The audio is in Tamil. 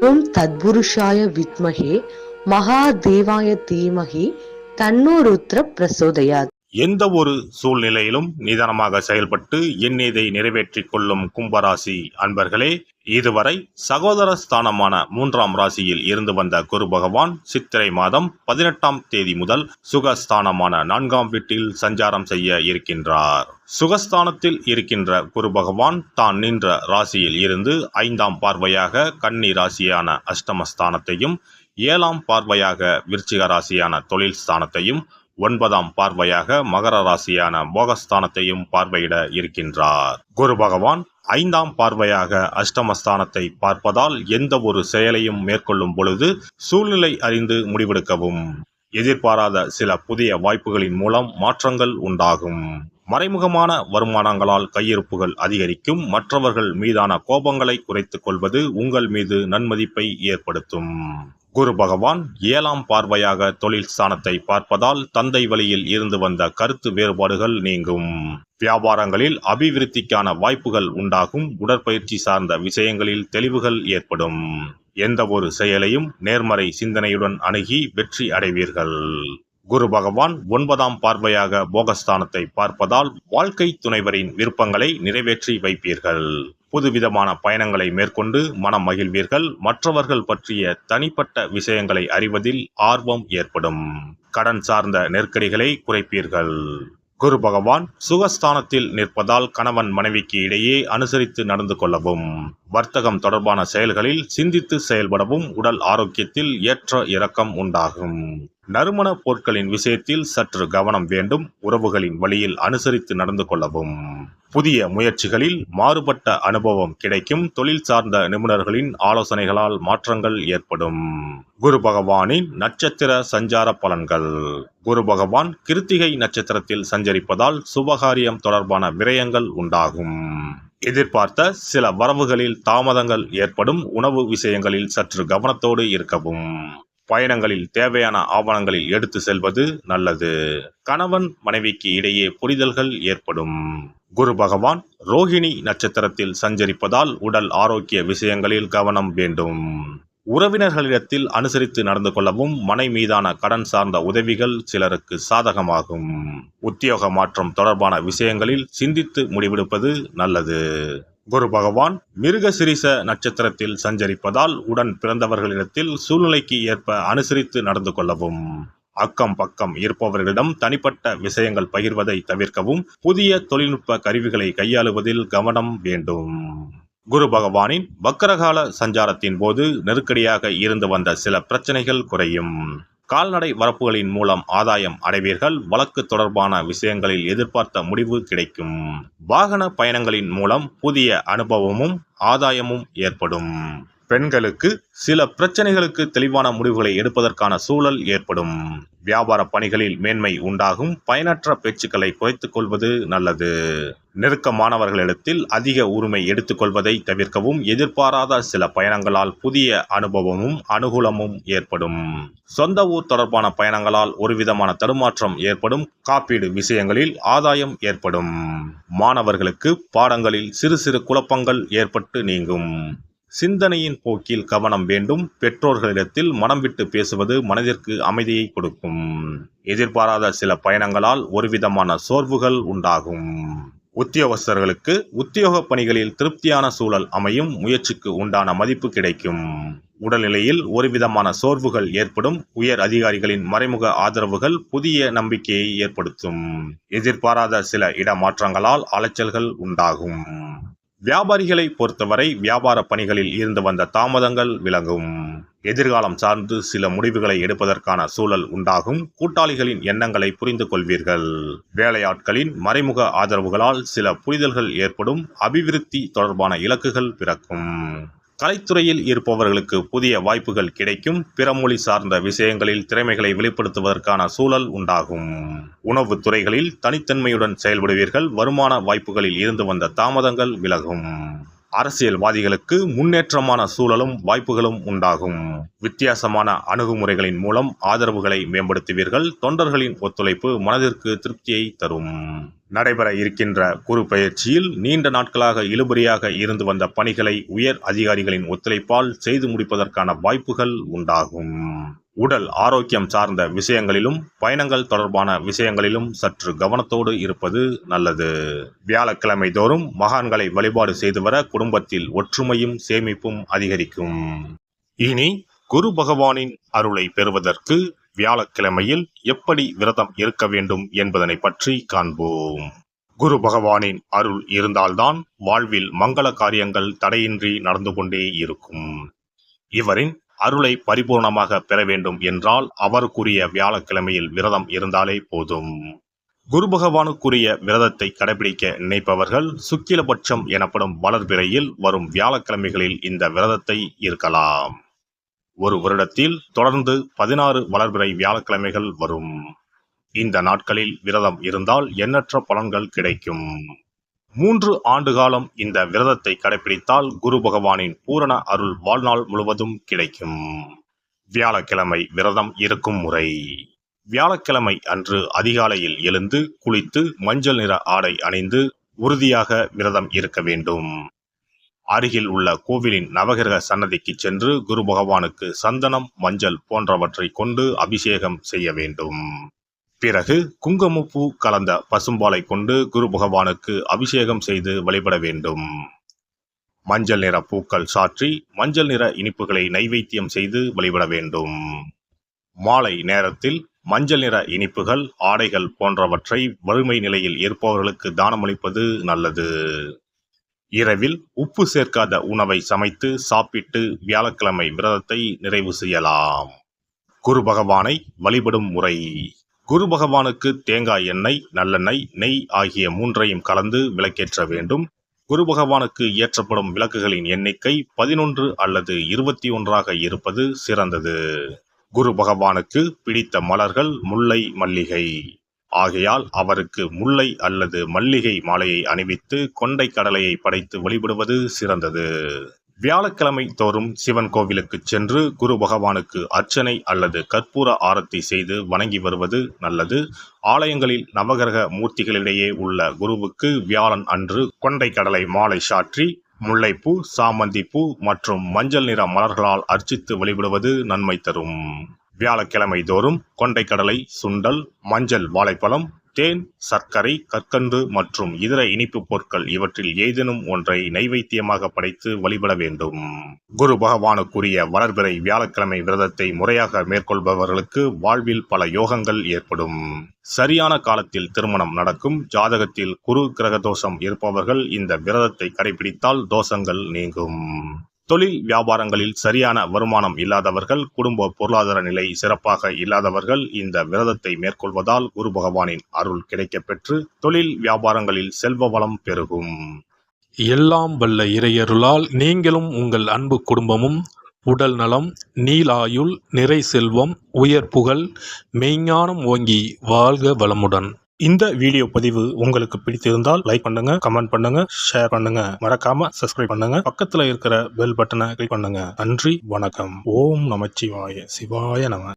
ஓம் தத்புருஷாய வித்மஹே மகாதேவாய தீமஹி தன்னோ ருத்ர பிரசோதயாத். எந்த ஒரு சூழ்நிலையிலும் நிதானமாக செயல்பட்டு எண்ணியதை நிறைவேற்றிக் கொள்ளும் கும்பராசி அன்பர்களே, இதுவரை சகோதர ஸ்தானமான 3ஆம் ராசியில் இருந்து வந்த குரு பகவான் சித்திரை மாதம் 18ஆம் தேதி முதல் சுகஸ்தானமான 4ஆம் வீட்டில் சஞ்சாரம் செய்ய இருக்கின்றார். சுகஸ்தானத்தில் இருக்கின்ற குரு பகவான் தான் நின்ற ராசியில் இருந்து 5ஆம் பார்வையாக கன்னி ராசியான அஷ்டமஸ்தானத்தையும், 7ஆம் பார்வையாக விருச்சிக ராசியான தொழில் ஸ்தானத்தையும், 9ஆம் பார்வையாக மகர ராசியான போகஸ்தானத்தையும் பார்வையிட இருக்கின்றார். குரு பகவான் 5ஆம் பார்வையாக அஷ்டமஸ்தானத்தை பார்ப்பதால் எந்த ஒரு செயலையும் மேற்கொள்ளும் பொழுது சூழ்நிலை அறிந்து முடிவெடுக்கவும், எதிர்பாராத சில புதிய வாய்ப்புகளின் மூலம் மாற்றங்கள் உண்டாகும். மறைமுகமான வருமானங்களால் கையிருப்புகள் அதிகரிக்கும். மற்றவர்கள் மீதான கோபங்களை குறைத்துக் கொள்வது உங்கள் மீது நன்மதிப்பை ஏற்படுத்தும். குரு பகவான் 7ஆம் பார்வையாக தொழில் ஸ்தானத்தை பார்ப்பதால் தந்தை வழியில் இருந்து வந்த கருத்து வேறுபாடுகள் நீங்கும். வியாபாரங்களில் அபிவிருத்திக்கான வாய்ப்புகள் உண்டாகும். உடற்பயிற்சி சார்ந்த விஷயங்களில் தெளிவுகள் ஏற்படும். எந்த ஒரு செயலையும் நேர்மறை சிந்தனையுடன் அணுகி வெற்றி அடைவீர்கள். குரு பகவான் 9ஆம் பார்வையாக போகஸ்தானத்தை பார்ப்பதால் வாழ்க்கை துணைவரின் விருப்பங்களை நிறைவேற்றி வைப்பீர்கள். புதுவிதமான பயணங்களை மேற்கொண்டு மனம் மகிழ்வீர்கள். மற்றவர்கள் பற்றிய தனிப்பட்ட விஷயங்களை அறிவதில் ஆர்வம் ஏற்படும். கடன் சார்ந்த நெருக்கடிகளை குறைப்பீர்கள். குரு பகவான் சுகஸ்தானத்தில் நிற்பதால் கணவன் மனைவிக்கு இடையே அனுசரித்து நடந்து கொள்ளவும், வர்த்தகம் தொடர்பான செயல்களில் சிந்தித்து செயல்படவும், உடல் ஆரோக்கியத்தில் ஏற்ற இறக்கம் உண்டாகும். நறுமண பொருட்களின் விஷயத்தில் சற்று கவனம் வேண்டும். உறவுகளின் வழியில் அனுசரித்து நடந்து கொள்ளவும். புதிய முயற்சிகளில் மாறுபட்ட அனுபவம் கிடைக்கும். தொழில் சார்ந்த நிபுணர்களின் ஆலோசனைகளால் மாற்றங்கள் ஏற்படும். குரு பகவானின் நட்சத்திர சஞ்சார பலன்கள். குரு பகவான் கிருத்திகை நட்சத்திரத்தில் சஞ்சரிப்பதால் சுபகாரியம் தொடர்பான விரயங்கள் உண்டாகும். எதிர்பார்த்த சில வரவுகளில் தாமதங்கள் ஏற்படும். உணவு விஷயங்களில் சற்று கவனத்தோடு இருக்கவும். பயணங்களில் தேவையான ஆவணங்களில் எடுத்து செல்வது நல்லது. கணவன் மனைவிக்கு இடையே புரிதல்கள் ஏற்படும். குரு பகவான் ரோஹிணி நட்சத்திரத்தில் சஞ்சரிப்பதால் உடல் ஆரோக்கிய விஷயங்களில் கவனம் வேண்டும். உறவினர்களிடத்தில் அனுசரித்து நடந்து கொள்ளவும். மனை மீதான கடன் சார்ந்த உதவிகள் சிலருக்கு சாதகமாகும். உத்தியோக மாற்றம் தொடர்பான விஷயங்களில் சிந்தித்து முடிவெடுப்பது நல்லது. குரு பகவான் மிருகசிரிச நட்சத்திரத்தில் சஞ்சரிப்பதால் உடன் பிறந்தவர்களிடத்தில் சூழ்நிலைக்கு ஏற்ப அனுசரித்து நடந்து கொள்ளவும். அக்கம் பக்கம் இருப்பவர்களிடம் தனிப்பட்ட விஷயங்கள் பகிர்வதை தவிர்க்கவும். புதிய தொழில்நுட்ப கருவிகளை கையாளுவதில் கவனம் வேண்டும். குரு பகவானின் வக்கரகால சஞ்சாரத்தின் போது நெருக்கடியாக இருந்து வந்த சில பிரச்சனைகள் குறையும். கால்நடை வரப்புகளின் மூலம் ஆதாயம் அடைவீர்கள். வழக்கு தொடர்பான விஷயங்களில் எதிர்பார்த்த முடிவு கிடைக்கும். வாகன பயணங்களின் மூலம் புதிய அனுபவமும் ஆதாயமும் ஏற்படும். பெண்களுக்கு சில பிரச்சனைகளுக்கு தெளிவான முடிவுகளை எடுப்பதற்கான சூழல் ஏற்படும். வியாபார பணிகளில் மேன்மை உண்டாகும். பயனற்ற பேச்சுக்களை குறைத்துக் கொள்வது நல்லது. நெருக்கமானவர்களிடத்தில் அதிக உரிமை எடுத்துக்கொள்வதை தவிர்க்கவும். எதிர்பாராத சில பயணங்களால் புதிய அனுபவமும் அனுகூலமும் ஏற்படும். சொந்த ஊர் தொடர்பான பயணங்களால் ஒருவிதமான தடுமாற்றம் ஏற்படும். காப்பீடு விஷயங்களில் ஆதாயம் ஏற்படும். மாணவர்களுக்கு பாடங்களில் சிறு சிறு குழப்பங்கள் ஏற்பட்டு நீங்கும். சிந்தனையின் போக்கில் கவனம் வேண்டும். பெற்றோர்களிடத்தில் மனம் விட்டு பேசுவது மனதிற்கு அமைதியை கொடுக்கும். எதிர்பாராத சில பயணங்களால் ஒருவிதமான சோர்வுகள் உண்டாகும். உத்தியோகஸ்தர்களுக்கு உத்தியோக பணிகளில் திருப்தியான சூழல் அமையும். முயற்சிக்கு உண்டான மதிப்பு கிடைக்கும். உடல்நிலையில் ஒருவிதமான சோர்வுகள் ஏற்படும். உயர் அதிகாரிகளின் மறைமுக ஆதரவுகள் புதிய நம்பிக்கையை ஏற்படுத்தும். எதிர்பாராத சில இடமாற்றங்களால் அலைச்சல்கள் உண்டாகும். வியாபாரிகளை பொறுத்தவரை வியாபார பணிகளில் இருந்து வந்த தாமதங்கள் விலகும். எதிர்காலம் சார்ந்து சில முடிவுகளை எடுப்பதற்கான சூழல் உண்டாகும். கூட்டாளிகளின் எண்ணங்களை புரிந்து கொள்வீர்கள். வேலையாட்களின் மறைமுக ஆதரவுகளால் சில புரிதல்கள் ஏற்படும். அபிவிருத்தி தொடர்பான இலக்குகள் பிறக்கும். கலைத்துறையில் இருப்பவர்களுக்கு புதிய வாய்ப்புகள் கிடைக்கும். பிற மொழி சார்ந்த விஷயங்களில் திறமைகளை வெளிப்படுத்துவதற்கான சூழல் உண்டாகும். உணவு துறைகளில் தனித்தன்மையுடன் செயல்படுவீர்கள். வருமான வாய்ப்புகளில் இருந்து வந்த தாமதங்கள் விலகும். அரசியல்வாதிகளுக்கு முன்னேற்றமான சூழலும் வாய்ப்புகளும் உண்டாகும். வித்தியாசமான அணுகுமுறைகளின் மூலம் ஆதரவுகளை மேம்படுத்துவீர்கள். தொண்டர்களின் ஒத்துழைப்பு மனதிற்கு திருப்தியை தரும். நடைபெற இருக்கின்ற குரு பெயர்ச்சியில் நீண்ட நாட்களாக இழுபறியாக இருந்து வந்த பணிகளை உயர் அதிகாரிகளின் ஒத்துழைப்பால் செய்து முடிப்பதற்கான வாய்ப்புகள் உண்டாகும். உடல் ஆரோக்கியம் சார்ந்த விஷயங்களிலும் பயணங்கள் தொடர்பான விஷயங்களிலும் சற்று கவனத்தோடு இருப்பது நல்லது. வியாழக்கிழமை தோறும் மகான்களை வழிபாடு செய்து வர குடும்பத்தில் ஒற்றுமையும் சேமிப்பும் அதிகரிக்கும். இனி குரு பகவானின் அருளை பெறுவதற்கு வியாழக்கிழமையில் எப்படி விரதம் இருக்க வேண்டும் என்பதனை பற்றி காண்போம். குரு பகவானின் அருள் இருந்தால்தான் வாழ்வில் மங்கள காரியங்கள் தடையின்றி நடந்து கொண்டே இருக்கும். இவரின் அருளை பரிபூர்ணமாக பெற வேண்டும் என்றால் அவருக்குரிய வியாழக்கிழமையில் விரதம் இருந்தாலே போதும். குரு பகவானுக்குரிய விரதத்தை கடைபிடிக்க நினைப்பவர்கள் சுக்கிலபட்சம் எனப்படும் வளர்பிறையில் வரும் வியாழக்கிழமைகளில் இந்த விரதத்தை இருக்கலாம். ஒரு வருடத்தில் தொடர்ந்து 16 வளர்பிறை வியாழக்கிழமைகள் வரும். இந்த நாட்களில் விரதம் இருந்தால் எண்ணற்ற பலன்கள் கிடைக்கும். 3 ஆண்டு காலம் இந்த விரதத்தை கடைபிடித்தால் குரு பகவானின் பூரண அருள் வாழ்நாள் முழுவதும் கிடைக்கும். வியாழக்கிழமை விரதம் இருக்கும் முறை. வியாழக்கிழமை அன்று அதிகாலையில் எழுந்து குளித்து மஞ்சள் நிற ஆடை அணிந்து உறுதியாக விரதம் இருக்க வேண்டும். அருகில் உள்ள கோவிலின் நவகிரக சன்னதிக்கு சென்று குரு பகவானுக்கு சந்தனம், மஞ்சள் போன்றவற்றை கொண்டு அபிஷேகம் செய்ய வேண்டும். பிறகு குங்குமப்பூ கலந்த பசும்பாலை கொண்டு குரு பகவானுக்கு அபிஷேகம் செய்து வழிபட வேண்டும். மஞ்சள் நிற பூக்கள் சாற்றி மஞ்சள் நிற இனிப்புகளை நைவேத்தியம் செய்து வழிபட வேண்டும். மாலை நேரத்தில் மஞ்சள் நிற இனிப்புகள், ஆடைகள் போன்றவற்றை வறுமை நிலையில் இருப்பவர்களுக்கு தானமளிப்பது நல்லது. இரவில் உப்பு சேர்க்காத உணவை சமைத்து சாப்பிட்டு வியாழக்கிழமை விரதத்தை நிறைவு செய்யலாம். குரு பகவானை வழிபடும் முறை. குரு பகவானுக்கு தேங்காய் எண்ணெய், நல்லெண்ணெய், நெய் ஆகிய 3ஐயும் கலந்து விளக்கேற்ற வேண்டும். குரு பகவானுக்கு ஏற்றப்படும் விளக்குகளின் எண்ணிக்கை 11 அல்லது 21 இருப்பது சிறந்தது. குரு பகவானுக்கு பிடித்த மலர்கள் முல்லை, மல்லிகை. ஆகையால் அவருக்கு முல்லை அல்லது மல்லிகை மாலையை அணிவித்து கொண்டை கடலையை படைத்து வழிபடுவது சிறந்தது. வியாழக்கிழமை தோறும் சிவன் கோவிலுக்கு சென்று குரு பகவானுக்கு அர்ச்சனை அல்லது கற்பூர ஆரத்தி செய்து வணங்கி வருவது நல்லது. ஆலயங்களில் நவகிரக மூர்த்திகளிடையே உள்ள குருவுக்கு வியாழன் அன்று கொண்டை கடலை மாலை சாற்றி முல்லைப்பூ, சாமந்திப்பூ மற்றும் மஞ்சள் நிற மலர்களால் அர்ச்சித்து வழிபடுவது நன்மை தரும். வியாழக்கிழமை தோறும் கொண்டைக்கடலை, சுண்டல், மஞ்சள் வாழைப்பழம், தேன், சர்க்கரை, கற்கண்டு மற்றும் இதர இனிப்பு பொருட்கள் இவற்றில் ஏதேனும் ஒன்றை நைவேத்தியமாக படைத்து வழிபட வேண்டும். குரு பகவானுக்குரிய வளர்பிறை வியாழக்கிழமை விரதத்தை முறையாக மேற்கொள்பவர்களுக்கு வாழ்வில் பல யோகங்கள் ஏற்படும். சரியான காலத்தில் திருமணம் நடக்கும். ஜாதகத்தில் குரு கிரக தோஷம் இருப்பவர்கள் இந்த விரதத்தை கடைபிடித்தால் தோஷங்கள் நீங்கும். தொழில் வியாபாரங்களில் சரியான வருமானம் இல்லாதவர்கள், குடும்ப பொருளாதார நிலை சிறப்பாக இல்லாதவர்கள் இந்த விரதத்தை மேற்கொள்வதால் குரு பகவானின் அருள் கிடைக்கப்பெற்று தொழில் வியாபாரங்களில் செல்வ வளம் பெருகும். எல்லாம் வல்ல இறையருளால் நீங்களும் உங்கள் அன்பு குடும்பமும் உடல் நலம், நீலாயுள், நிறை செல்வம், உயர் புகழ், மெய்ஞானம் ஓங்கி வாழ்க வளமுடன். இந்த வீடியோ பதிவு உங்களுக்கு பிடித்திருந்தால் லைக் பண்ணுங்க, கமெண்ட் பண்ணுங்க, ஷேர் பண்ணுங்க, மறக்காம சப்ஸ்கிரைப் பண்ணுங்க, பக்கத்துல இருக்கிற பெல் பட்டனை கிளிக் பண்ணுங்க. நன்றி, வணக்கம். ஓம் நமச்சிவாய. சிவாய நம.